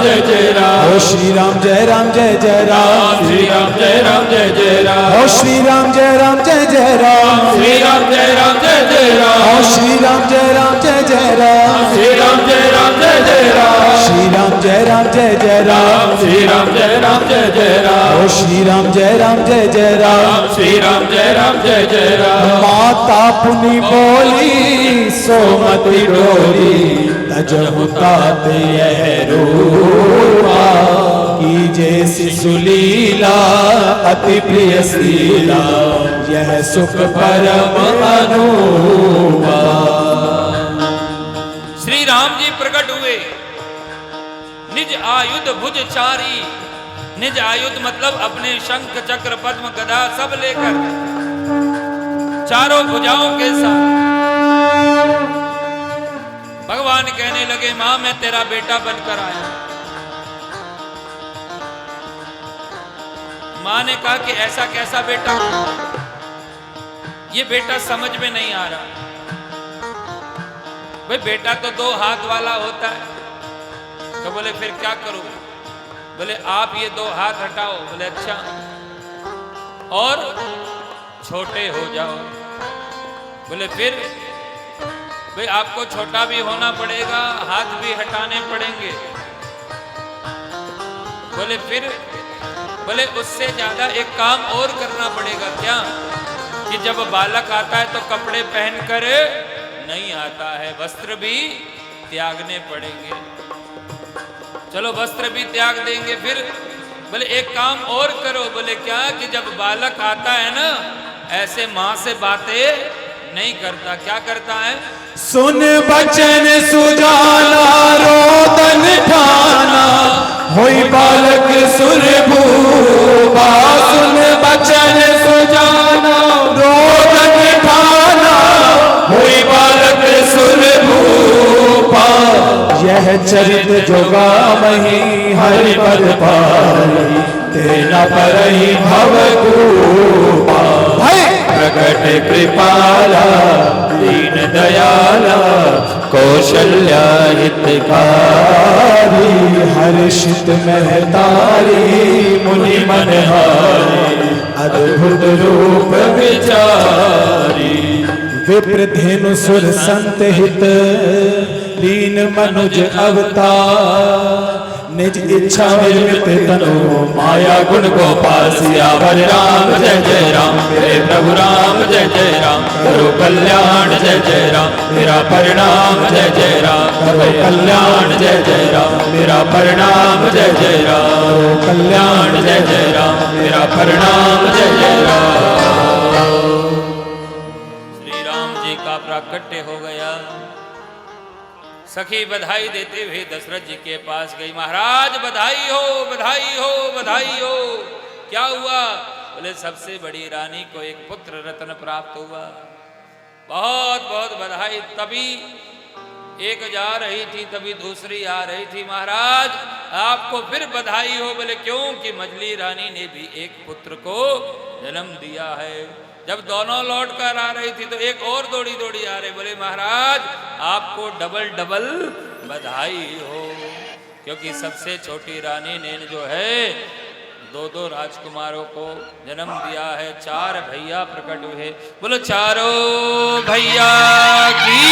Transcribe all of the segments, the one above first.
जय जय राम। हो श्री राम जय राम जय जय राम। श्री राम जय राम जय जय राम। हो श्री राम जय राम जय जय राम। श्री राम जय राम जय जय राम। हो श्री राम जय राम जय जय राम। श्री राम जय राम जय जय राम। श्री राम जय राम जय जय राम। श्री राम जय राम जय जय राम। हो श्री राम जय राम जय जय राम। श्री राम जय राम जय जय राम। माता पुनि बोली सोमति डोरी तजहु तात यह रूपा कीजे शिशुलीला अति प्रिय शीला यह सुख परम अनूपा। श्री राम जी प्रकट हुए निज आयुध भुजचारी। निज आयुध मतलब अपने शंख चक्र पद्म गदा सब लेकर चारों भुजाओं के साथ भगवान कहने लगे मां मैं तेरा बेटा बनकर आया। मां ने कहा कि ऐसा कैसा बेटा? ये बेटा समझ में नहीं आ रहा। भाई बेटा तो 2 हाथ वाला होता है। तो बोले फिर क्या करूं? बोले आप ये 2 हाथ हटाओ। बोले अच्छा और छोटे हो जाओ। बोले फिर? भाई आपको छोटा भी होना पड़ेगा, हाथ भी हटाने पड़ेंगे। बोले फिर? बोले उससे ज्यादा एक काम और करना पड़ेगा। क्या? कि जब बालक आता है तो कपड़े पहनकर नहीं आता है, वस्त्र भी त्यागने पड़ेंगे। चलो वस्त्र भी त्याग देंगे। फिर? बोले एक काम और करो। बोले क्या? कि जब बालक आता है ना ऐसे मां से बातें नहीं करता। क्या करता है? सुन बचन सुजाना रोदन ठाना होई बालक सुर भूपा। सुन बचन सुजाना रोदन ठाना होई बालक सुर भूपा। यह चरित जोगा मही हरि पद पाई तेना परहि भव कूपा। प्रकट कृपाला दीन दयाला कौशल्या हितकारी हर्षित महतारी मुनि मनहारी अद्भुत रूप विचारी। विप्रधेनु सुर संत हित लीन मनुज अवतार निज इच्छा निर्मित तनु माया गुण गोपाल सियावर राम जय जय राम। मेरे प्रभु राम जय जय राम करो कल्याण जय जय राम मेरा परिणाम जय जय राम। करो कल्याण जय जय राम मेरा परिणाम जय जय राम। करो कल्याण जय जय राम मेरा परिणाम जय जय राम। श्री राम जी का प्राकट्य हो गया। सखी बधाई देते हुए दशरथ जी के पास गई। महाराज बधाई हो बधाई हो बधाई हो। क्या हुआ? बोले सबसे बड़ी रानी को एक पुत्र रत्न प्राप्त हुआ। बहुत बहुत बधाई। तभी एक जा रही थी तभी दूसरी आ रही थी। महाराज आपको फिर बधाई हो। बोले क्यों? कि मजली रानी ने भी एक पुत्र को जन्म दिया है। जब दोनों लौट कर आ रही थी तो एक और दौड़ी दौड़ी आ रही। बोले महाराज आपको डबल डबल बधाई हो क्योंकि सबसे छोटी रानी ने जो है 2-2 राजकुमारों को जन्म दिया है। 4 भैया प्रकट हुए। बोलो चारों भैया की।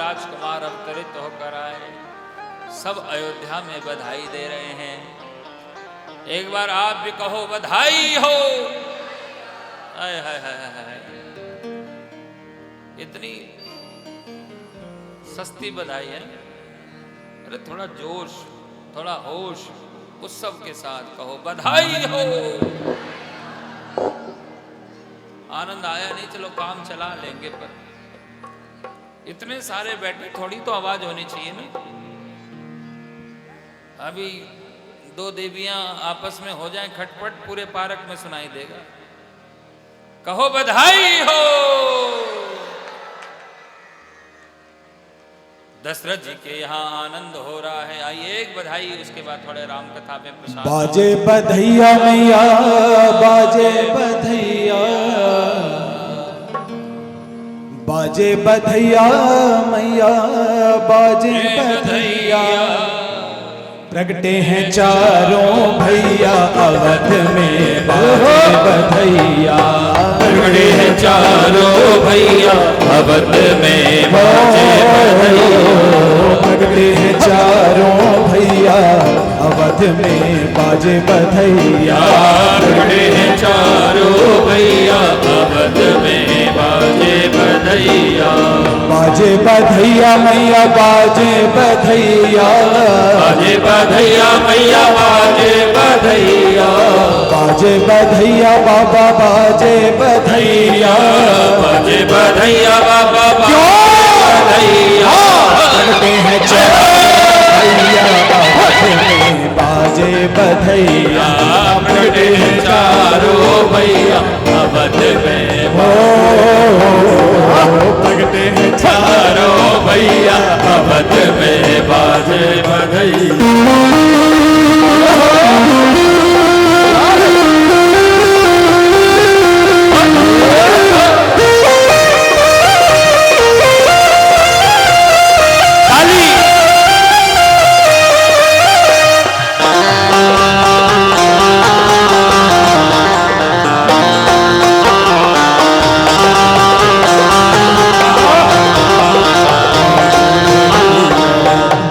राजकुमार अवतरित होकर आए। सब अयोध्या में बधाई दे रहे हैं। एक बार आप भी कहो बधाई हो। हाय हाय हाय हाय। इतनी सस्ती बधाई है। अरे थोड़ा जोश थोड़ा होश उत्सव के साथ कहो बधाई हो। आनंद आया नहीं? चलो काम चला लेंगे पर इतने सारे बैठे थोड़ी तो आवाज होनी चाहिए ना। अभी 2 देवियां आपस में हो जाएं खटपट पूरे पार्क में सुनाई देगा। कहो बधाई हो। दशरथ जी के यहाँ आनंद हो रहा है। आइए एक बधाई, उसके बाद थोड़े राम कथा में प्रसाद। बाजे बधैया मैया, बाजे बधैया, बाजे बधैया मैया, बाजे बधैया। प्रगटे हैं चारों भैया अवध में, बाजे बधैया। प्रगटे हैं चारों भैया अवध में, बाजे बधैया। प्रगटे हैं चारों भैया अवध में, बाजे बधैया। प्रगटे हैं चारों भैया अवध में, बाजे बधैया। बाजे बधैया मैया, बाजे बधैया, बाजे बधैया मैया, बाजे बधैया। बाजे बधैया बाबा, बाजे बधैया, बाजे बधैया बाबा, बधैया। प्रगटे हैं चारों भैया अवध में, बाजे बधैया। प्रगटे हैं चारों भैया अवध में, प्रगटे हैं चारों भैया अवध में, बाजे बधैया।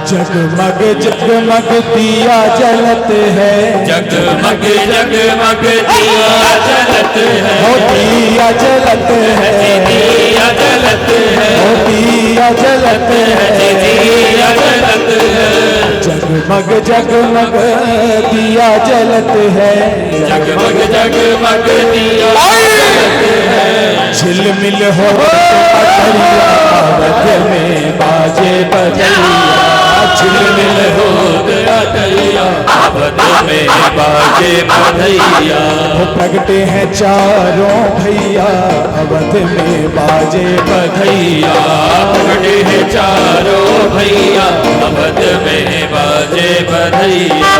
जगमग जगमग दिया जलत है, जगमग जगमग दिया जलत है, ओ दिया जलत है, दिया जलत है, ओ दिया जलत है, दिया जलत है। जगमग जगमग दिया जलत है, जगमग जगमग दिया जलत है। झिलमिल हो अटरिया अवध में, बाजे बधैया। झिलमिल हो अटरिया अवध में, बाजे बधैया। प्रगटे हैं चारों भैया अवध में, बाजे बधैया। प्रगटे हैं चारों भैया अवध में, बाजे बधैया।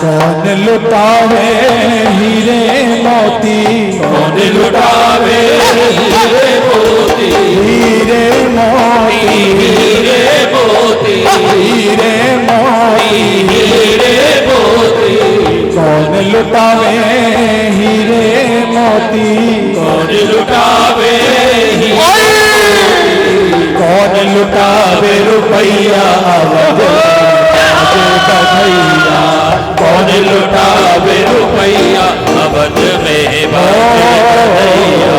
कौन लुटावे हीरे मोती, कौन लुटावे हीरे मोती, हीरे मोती, हीरे मोती, हीरे मोती, हीरे मोती। कौन लुटावे हीरे मोती, कौन लुटावे कौन लुटावे रुपैया अवध में, बाजे बधैया। कौन लुटावे रुपैया अवध में, बाजे बधैया।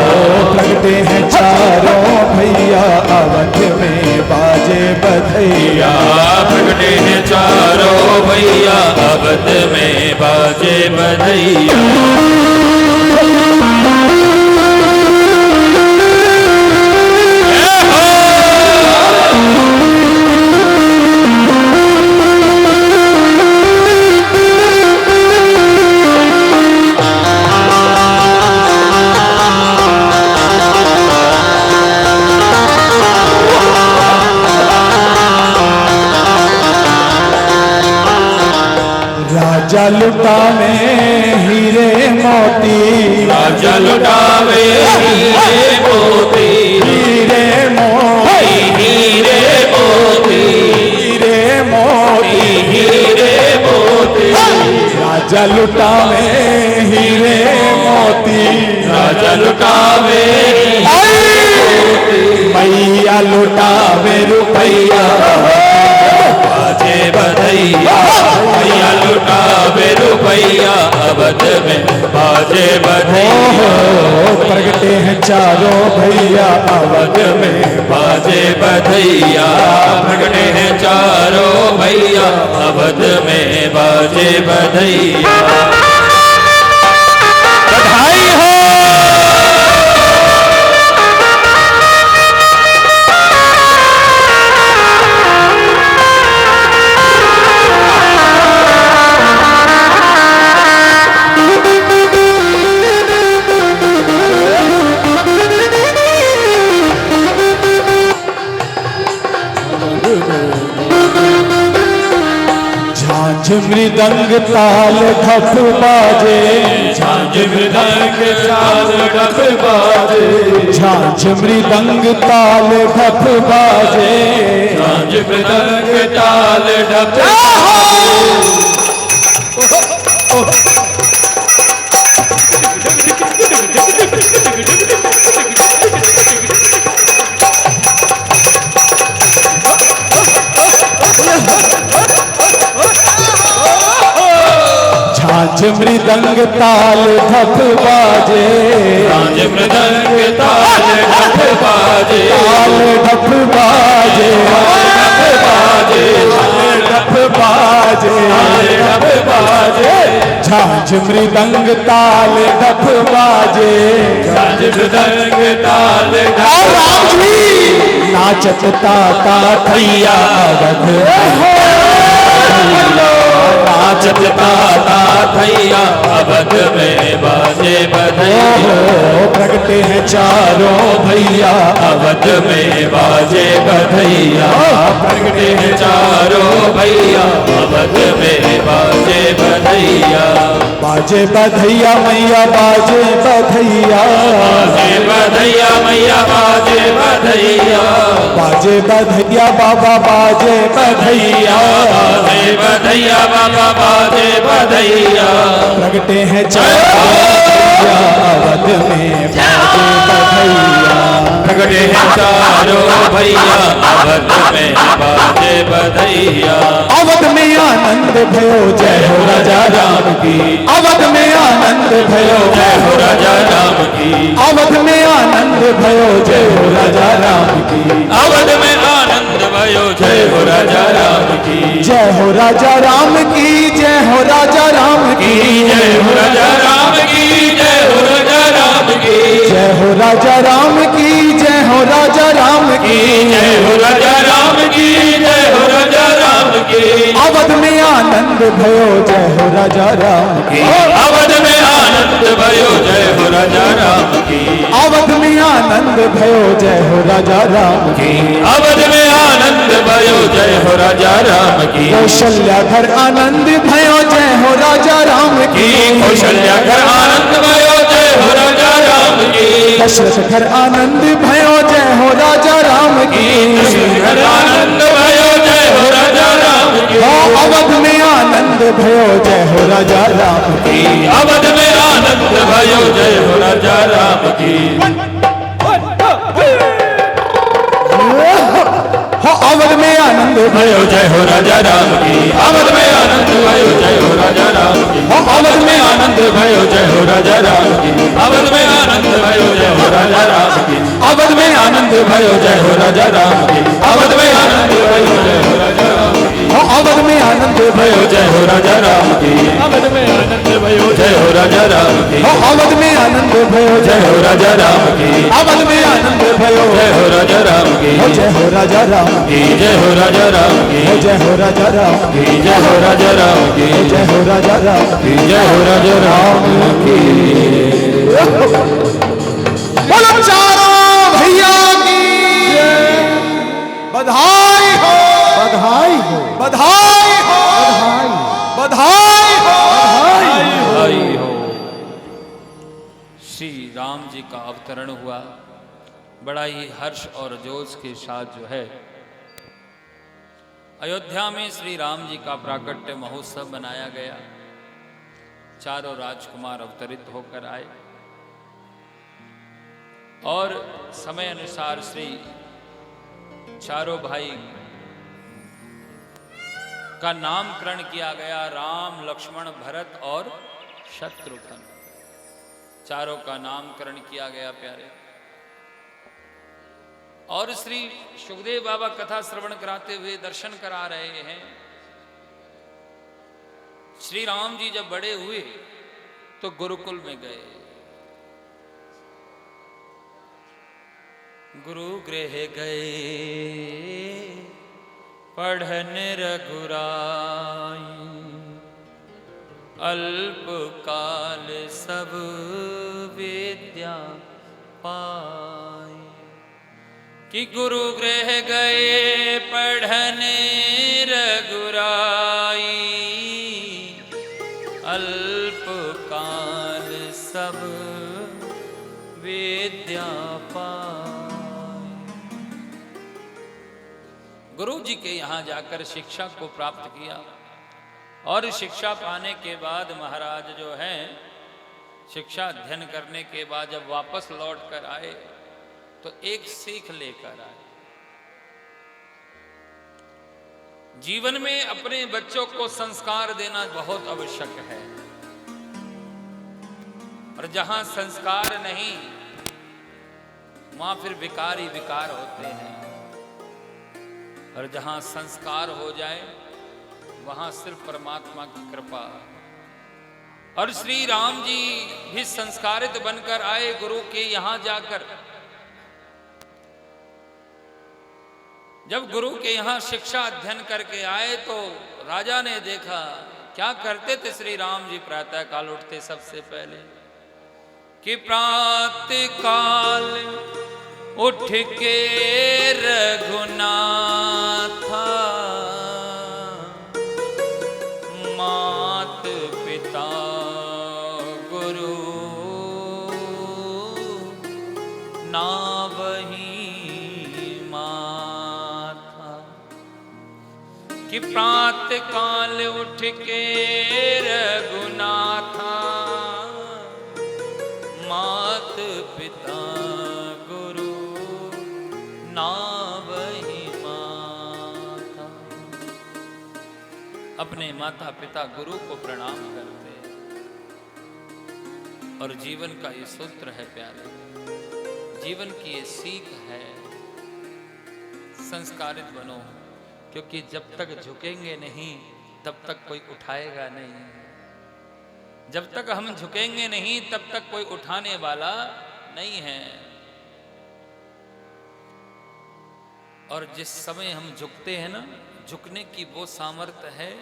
प्रगटे हैं चारों भैया अवध में, बाजे बधैया। प्रगटे हैं चारों भैया अवध में, बाजे बधैया। राजा लुटावे हीरे मोती, राजा लुटावे हीरे मोती, हीरे मोती, हीरे मोती, हीरे मोती, हीरे मोती। राजा लुटावे हीरे मोती, राजा लुटावे मैया लुटावे रुपैया, बाजे बधैया। मैया लुटावे रुपैया अवध में, बाजे बाजे बधैया प्रगटे हैं चारों भैया अवध में बाजे बधैया प्रगटे हैं चारों भैया अवध में बाजे बधैया बधाई हो झांझ मृदंग ताल ढप बाजे झांझ मृदंग ताल ढप बाजे झांझ मृदंग ताल ढप बाजे झांझ मृदंग ताल ढप झांझ मृदंग ताल ढप बाजे झांझ मृदंग ताल ढप बाजे ताल ढप बाजे ढप बाजे ढप बाजे झांझ मृदंग ताल ढप बाजे झांझ मृदंग ताल और राम जी नाचत ताता थैया अवध नाचत ताता थैया अवध में बाजे बधैया प्रगटे हैं चारों भैया अवध में बाजे बधैया प्रगटे हैं चारों भैया अवध में बाजे बधैया बाजे बधैया मैया बाजे बधैया बाजे बधैया मैया बाजे बधैया बाजे बधैया बाबा बाजे बधैया बाजे बधैया बाबा बाजे बधैया प्रगटे हैं चारों भैया अवध में बाजे बधैया प्रगटे हैं चारों भैया अवध में बाजे बधैया अवध में आनंद भयो जय हो राजा राम की अवध में आनंद भयो जय हो राजा राम की अवध में आनंद भयो जय हो राजा राम की अवध में आनंद भयो जय हो राजा राम की जय हो राजा राम की जय हो राजा राम की जय हो राजा राम की जय हो राजा राम की जय हो राजा राम की जय हो राजा राम की जय हो राजा राम की जय हो राजा राम की अवध में आनंद भयो जय हो राजा राम की अवध में आनंद भयो जय हो राजा राम की अवध में आनंद भयो जय हो राजा राम की अवध में आनंद भयो जय हो राजा राम की कौशल्या घर आनंद भयो जय हो राजा राम की कौशल्या घर आनंद भयो जय हो राजा राम की दशरथ घर आनंद भयो जय हो राजा राम की घर आनंद भयो जय हो राजा राम की अवध में आनंद भयो जय हो राजा राम की अवध में आनंद भयो जय हो राजा राम की अवध में आनंद भयो जय हो राजा राम की अवध में आनंद भयो जय हो राजा राम की अवध में आनंद भयो जय हो राजा राम की अवध में आनंद भयो जय हो राजा राम की अवध में आनंद भयो जय हो राजा राम की अवध में आनंद भयो जय हो राजा राम की अवध में आनंद भयो जय हो राजा राम की अवध में आनंद भयो जय हो राजा राम की अवध में आनंद भयो जय हो राजा राम की अवध में आनंद भयो जय हो राजा राम की जय हो राजा राम की जय हो राजा राम की जय हो राजा राम की जय हो राजा राम की जय हो राजा राम की जय हो राजा राम की बोलो चारों भैया की बधाई हो बधाई हो बधाई हो बधाई हो बधाई हो। श्री राम जी का अवतरण हुआ, बड़ा ही हर्ष और जोश के साथ जो है अयोध्या में श्री राम जी का प्राकट्य महोत्सव मनाया गया। चारों राजकुमार अवतरित होकर आए और समय अनुसार श्री चारों भाई का नामकरण किया गया, राम लक्ष्मण भरत और शत्रुघ्न। चारों का नामकरण किया गया प्यारे। और श्री सुखदेव बाबा कथा श्रवण कराते हुए दर्शन करा रहे हैं। श्री राम जी जब बड़े हुए तो गुरुकुल में गए। गुरु गृह गए पढ़न रघुराई, अल्प काल सब विद्या पाई। कि गुरु गृह गए पढ़न रघुराई, अल्प काल सब विद्या पाई। गुरु जी के यहाँ जाकर शिक्षा को प्राप्त किया और शिक्षा पाने के बाद महाराज जो हैं शिक्षा अध्ययन करने के बाद जब वापस लौट कर आए तो एक सीख लेकर आए। जीवन में अपने बच्चों को संस्कार देना बहुत आवश्यक है, और जहां संस्कार नहीं वहां फिर विकार ही विकार होते हैं, और जहां संस्कार हो जाए वहां सिर्फ परमात्मा की कृपा। और श्री राम जी भी संस्कारित बनकर आए गुरु के यहां जाकर। जब गुरु के यहां शिक्षा अध्ययन करके आए तो राजा ने देखा क्या करते थे श्री राम जी। प्रातः काल उठते सबसे पहले कि प्रातः काल उठ के रघुनाथा, मात पिता गुरु नावही माथा। कि प्रातः काल उठ के रघुनाथा, मात पिता गुरु नावही माथा। अपने माता पिता गुरु को प्रणाम करते हैं। और जीवन का ये सूत्र है प्यारे, जीवन की ये सीख है, संस्कारित बनो। क्योंकि जब तक झुकेंगे नहीं तब तक कोई उठाएगा नहीं, जब तक हम झुकेंगे नहीं तब तक कोई उठाने वाला नहीं है। और जिस समय हम झुकते हैं ना, झुकने की वो सामर्थ्य है।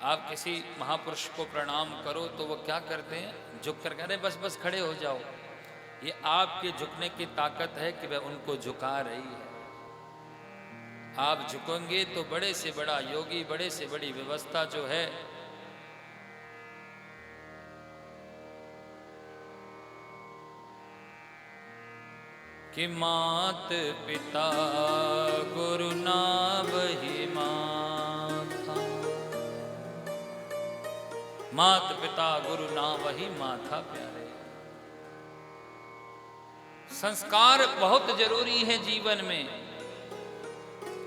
आप किसी महापुरुष को प्रणाम करो तो वो क्या करते हैं, झुक कर कहते हैं बस बस खड़े हो जाओ। ये आपके झुकने की ताकत है कि वह उनको झुका रही है। आप झुकेंगे तो बड़े से बड़ा योगी, बड़े से बड़ी व्यवस्था जो है कि मात पिता गुरु नावही माथा, मात पिता गुरु नावही माथा। प्यारे, संस्कार बहुत जरूरी है जीवन में।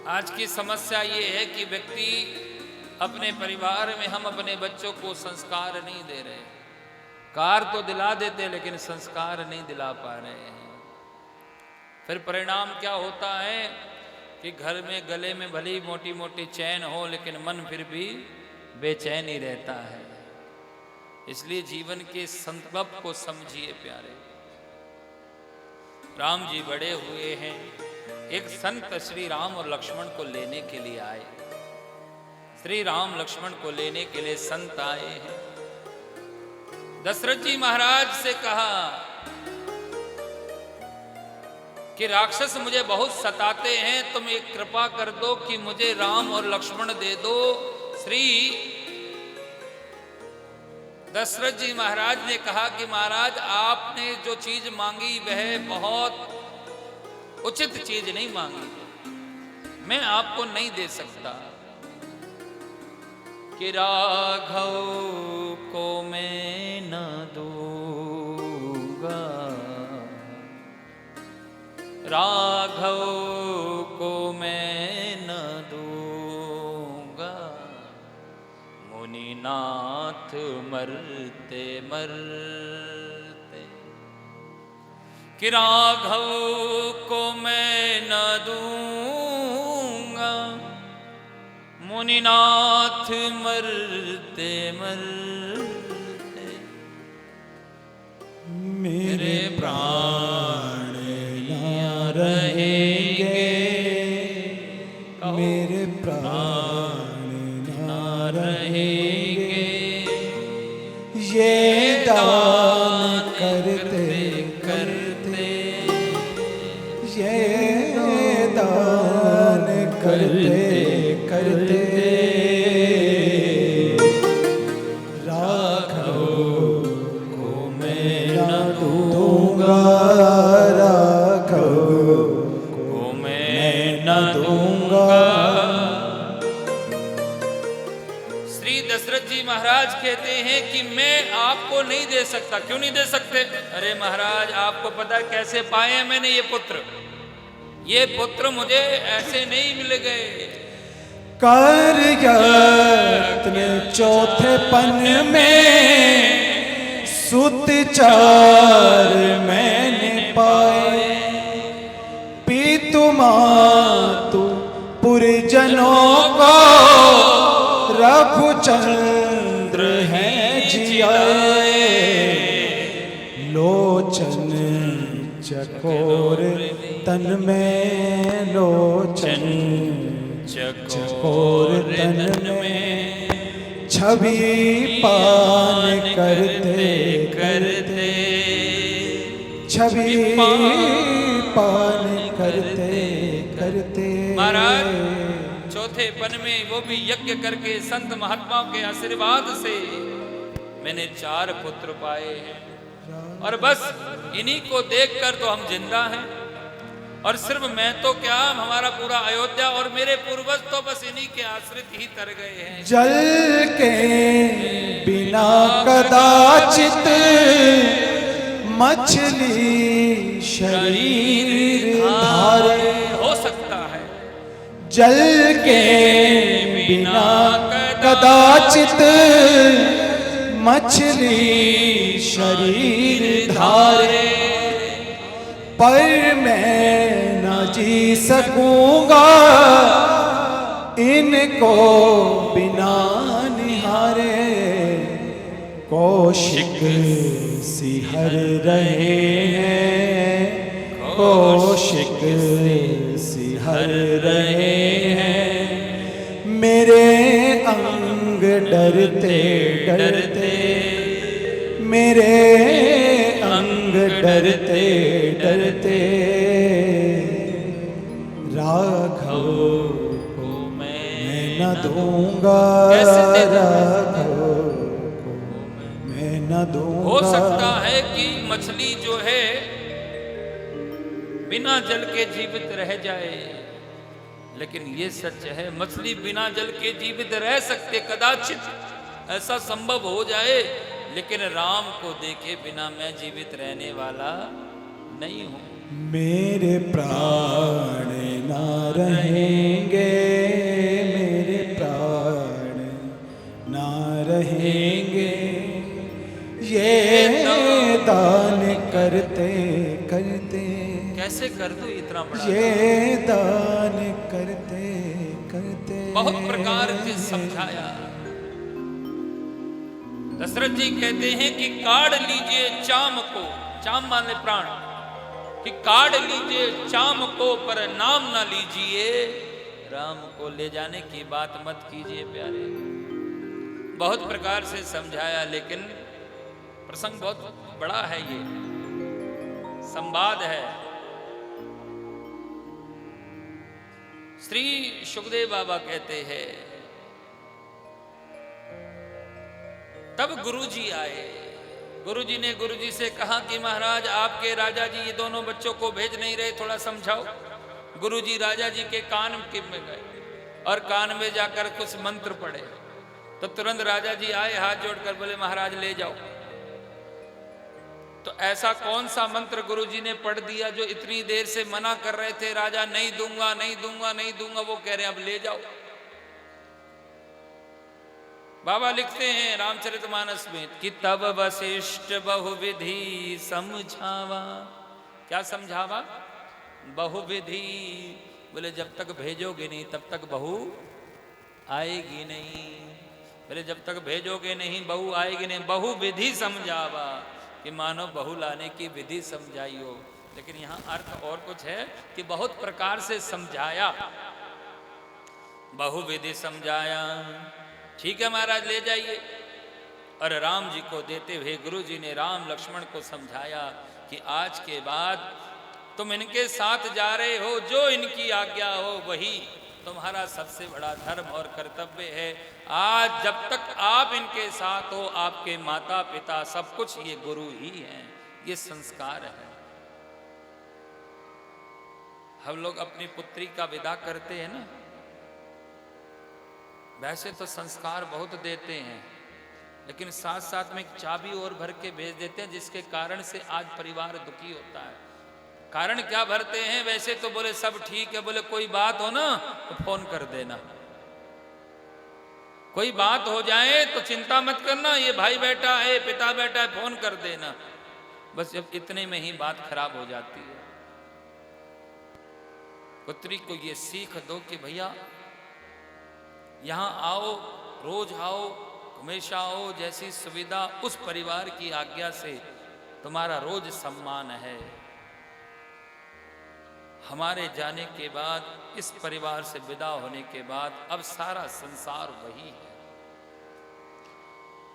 आज की समस्या ये है कि व्यक्ति अपने परिवार में, हम अपने बच्चों को संस्कार नहीं दे रहे। कार तो दिला देते लेकिन संस्कार नहीं दिला पा रहे हैं। फिर परिणाम क्या होता है कि घर में गले में भली मोटी मोटी चैन हो लेकिन मन फिर भी बेचैन ही रहता है। इसलिए जीवन के संकल्प को समझिए प्यारे। राम जी बड़े हुए हैं, एक संत श्री राम और लक्ष्मण को लेने के लिए आए। श्री राम लक्ष्मण को लेने के लिए संत आए हैं। दशरथ जी महाराज से कहा कि राक्षस मुझे बहुत सताते हैं, तुम एक कृपा कर दो कि मुझे राम और लक्ष्मण दे दो। श्री दशरथ जी महाराज ने कहा कि महाराज आपने जो चीज मांगी वह बहुत उचित चीज नहीं मांगी, मैं आपको नहीं दे सकता। कि राघव को मैं न दूंगा, राघव को मैं न दूंगा, मुनिनाथ मरते मरते कि राघव को मैं न दूंगा, मुनिनाथ मरते मरते मेरे प्राण ना रहेंगे, मेरे प्राण ना रहेंगे, ये दान करते करते, ये दान करते करते राघव को मैं न दूंगा, राघव को मैं न दूंगा। श्री दशरथ जी महाराज कहते हैं कि मैं आपको नहीं दे सकता। क्यों नहीं दे सकते? अरे महाराज, आपको पता है कैसे पाए मैंने ये पुत्र? ये पुत्र मुझे ऐसे नहीं मिल गए। कर यत्न चौथे पन में सुत चार मैंने पाए, पितु मातु पुरजनों को रघुचंद्र हैं जियाए, लोचन चकोर तन में, लोचन चकोर तन में, छवि पान करते करते, छवि पान करते करते। महाराज, चौथे पन में वो भी यज्ञ करके संत महात्माओं के आशीर्वाद से मैंने 4 पुत्र पाए हैं, और बस इन्हीं को देखकर तो हम जिंदा हैं। और सिर्फ मैं तो क्या, हमारा पूरा अयोध्या और मेरे पूर्वज तो बस इन्हीं के आश्रित ही तर गए हैं। जल के बिना कदाचित मछली शरीर धारे, हो सकता है जल के बिना कदाचित मछली शरीर धारे, पर मैं न जी सकूंगा इनको बिना निहारे। कौशिक सिहर रहे हैं, कौशिक सिहर रहे हैं, मेरे अंग डरते डरते, मेरे अंग डरते डरते, राघव को मैं न दूंगा, राघव को मैं न दूंगा। हो सकता है कि मछली जो है बिना जल के जीवित रह जाए, लेकिन ये सच है, मछली बिना जल के जीवित रह सकते, कदाचित ऐसा संभव हो जाए, लेकिन राम को देखे बिना मैं जीवित रहने वाला नहीं हूं। मेरे प्राण ना रहेंगे, मेरे प्राण ना रहेंगे, ये दान करते करते। कैसे कर दूं इतना बड़ा? ये दान करते करते बहुत प्रकार से समझाया। दशरथ जी कहते हैं कि काढ़ लीजिए चाम को, चाम माने प्राण, कि काढ़ लीजिए चाम को पर नाम ना लीजिए, राम को ले जाने की बात मत कीजिए प्यारे। बहुत प्रकार से समझाया, लेकिन प्रसंग बहुत बड़ा है, ये संवाद है। श्री सुखदेव बाबा कहते हैं, तब गुरुजी आए। गुरुजी ने गुरुजी से कहा कि महाराज, आपके राजा जी ये दोनों बच्चों को भेज नहीं रहे, थोड़ा समझाओ। गुरुजी राजा जी के कान में गए और कान में जाकर कुछ मंत्र पढ़े, तो तुरंत राजा जी आए, हाथ जोड़कर बोले महाराज ले जाओ। तो ऐसा कौन सा मंत्र गुरुजी ने पढ़ दिया जो इतनी देर से मना कर रहे थे, राजा नहीं दूंगा नहीं दूंगा नहीं दूंगा, वो कह रहे हैं अब ले जाओ। बाबा लिखते हैं रामचरितमानस में कि तब वशिष्ठ बहुविधि समझावा, क्या समझावा? बहुविधि। बोले जब तक भेजोगे नहीं तब तक बहू आएगी नहीं। बोले जब तक भेजोगे नहीं बहू आएगी नहीं। बहुविधि समझावा कि मानो बहू लाने की विधि समझाई हो। लेकिन यहाँ अर्थ और कुछ है कि बहुत प्रकार से समझाया, बहुविधि समझाया। ठीक है महाराज ले जाइए। और राम जी को देते हुए गुरु जी ने राम लक्ष्मण को समझाया कि आज के बाद तुम इनके साथ जा रहे हो, जो इनकी आज्ञा हो वही तुम्हारा सबसे बड़ा धर्म और कर्तव्य है। आज जब तक आप इनके साथ हो, आपके माता पिता सब कुछ ये गुरु ही हैं, ये संस्कार है। हम लोग अपनी पुत्री का विदा करते हैं ना, वैसे तो संस्कार बहुत देते हैं, लेकिन साथ साथ में एक चाबी और भर के भेज देते हैं, जिसके कारण से आज परिवार दुखी होता है। कारण क्या भरते हैं? वैसे तो बोले सब ठीक है, बोले कोई बात हो ना तो फोन कर देना, कोई बात हो जाए तो चिंता मत करना, ये भाई बैठा है, पिता बैठा है, फोन कर देना। बस जब इतने में ही बात खराब हो जाती है। पुत्री को ये सीख दो कि भैया यहां आओ, रोज आओ, हमेशा आओ, जैसी सुविधा उस परिवार की आज्ञा से तुम्हारा रोज सम्मान है। हमारे जाने के बाद, इस परिवार से विदा होने के बाद अब सारा संसार वही है।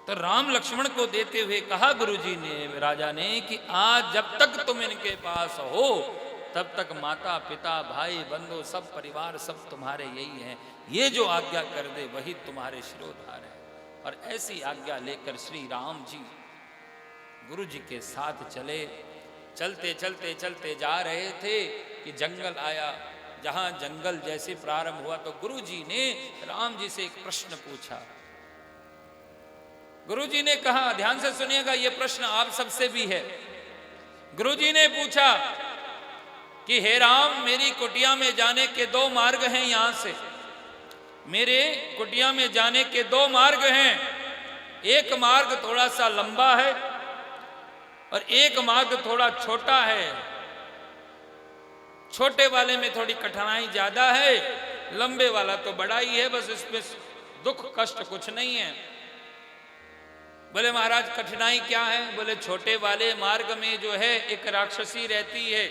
तो राम लक्ष्मण को देते हुए कहा गुरुजी ने, राजा ने, कि आज जब तक तुम इनके पास हो तब तक माता पिता भाई बंधु सब परिवार सब तुम्हारे यही हैं। ये जो आज्ञा कर दे वही तुम्हारे शिरोधार है। और ऐसी आज्ञा लेकर श्री राम जी गुरु जी के साथ चले। चलते चलते चलते जा रहे थे कि जंगल आया। जहां जंगल जैसे प्रारंभ हुआ तो गुरु जी ने राम जी से एक प्रश्न पूछा। गुरु जी ने कहा, ध्यान से सुनिएगा, यह प्रश्न आप सबसे भी है। गुरु जी ने पूछा कि हे राम, मेरी कुटिया में जाने के दो मार्ग हैं। यहां से मेरे कुटिया में जाने के दो मार्ग हैं। एक मार्ग थोड़ा सा लंबा है और एक मार्ग थोड़ा छोटा है। छोटे वाले में थोड़ी कठिनाई ज्यादा है, लंबे वाला तो बड़ा ही है, बस इसमें दुख कष्ट कुछ नहीं है। बोले महाराज कठिनाई क्या है? बोले छोटे वाले मार्ग में जो है एक राक्षसी रहती है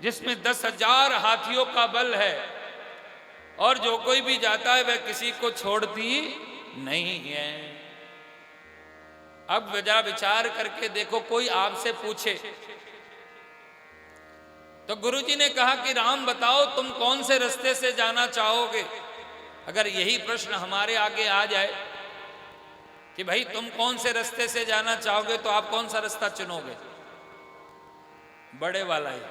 जिसमें 10,000 हाथियों का बल है, और जो कोई भी जाता है वह किसी को छोड़ती नहीं है। अब जरा विचार करके देखो, कोई आपसे पूछे तो गुरुजी ने कहा कि राम बताओ तुम कौन से रास्ते से जाना चाहोगे। अगर यही प्रश्न हमारे आगे आ जाए कि भाई तुम कौन से रास्ते से जाना चाहोगे, तो आप कौन सा रास्ता चुनोगे? बड़े वाला ही।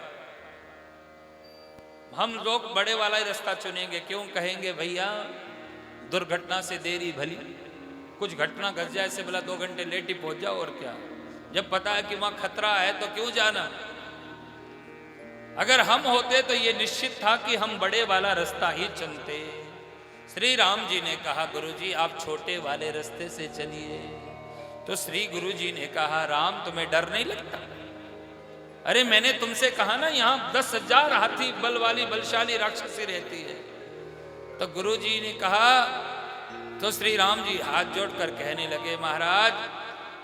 हम लोग बड़े वाला ही रास्ता चुनेंगे। क्यों? कहेंगे भैया दुर्घटना से देरी भली, कुछ घटना घट जाए से बोला 2 घंटे लेट ही पहुंच जाओ, और क्या। जब पता है कि वहां खतरा है तो क्यों जाना। अगर हम होते तो ये निश्चित था कि हम बड़े वाला रास्ता ही चुनते। श्री राम जी ने कहा गुरुजी आप छोटे वाले रास्ते से चलिए। तो श्री गुरु जी ने कहा, राम तुम्हें डर नहीं लगता? अरे मैंने तुमसे कहा ना, यहां 10,000 हाथी बल वाली बलशाली राक्षसी रहती है। तो गुरु जी ने कहा, तो श्री राम जी हाथ जोड़कर कहने लगे, महाराज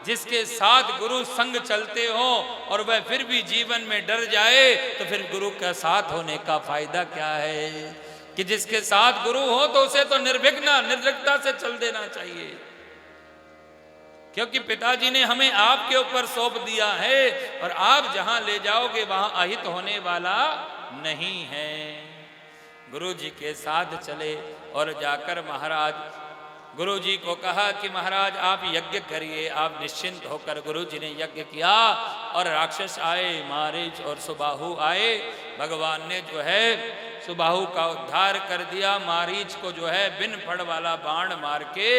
जिसके साथ गुरु संग चलते हो और वह फिर भी जीवन में डर जाए तो फिर गुरु का साथ होने का फायदा क्या है। कि जिसके साथ गुरु हो तो उसे तो निर्विघ्न निर्भीकता से चल देना चाहिए, क्योंकि पिताजी ने हमें आपके ऊपर सौंप दिया है और आप जहां ले जाओगे वहां अहित होने वाला नहीं है। गुरु जी के साथ चले और जाकर महाराज गुरु जी को कहा कि महाराज आप यज्ञ करिए। आप निश्चिंत होकर गुरु जी ने यज्ञ किया और राक्षस आए, मारीच और सुबाहु आए। भगवान ने जो है सुबाहु का उद्धार कर दिया। मारीच को जो है बिन फड़ वाला बाण मार के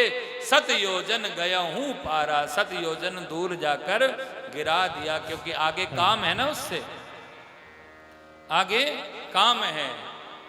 7 योजन गया हूं पारा, 7 योजन दूर जाकर गिरा दिया। क्योंकि आगे काम है ना, उससे आगे काम है।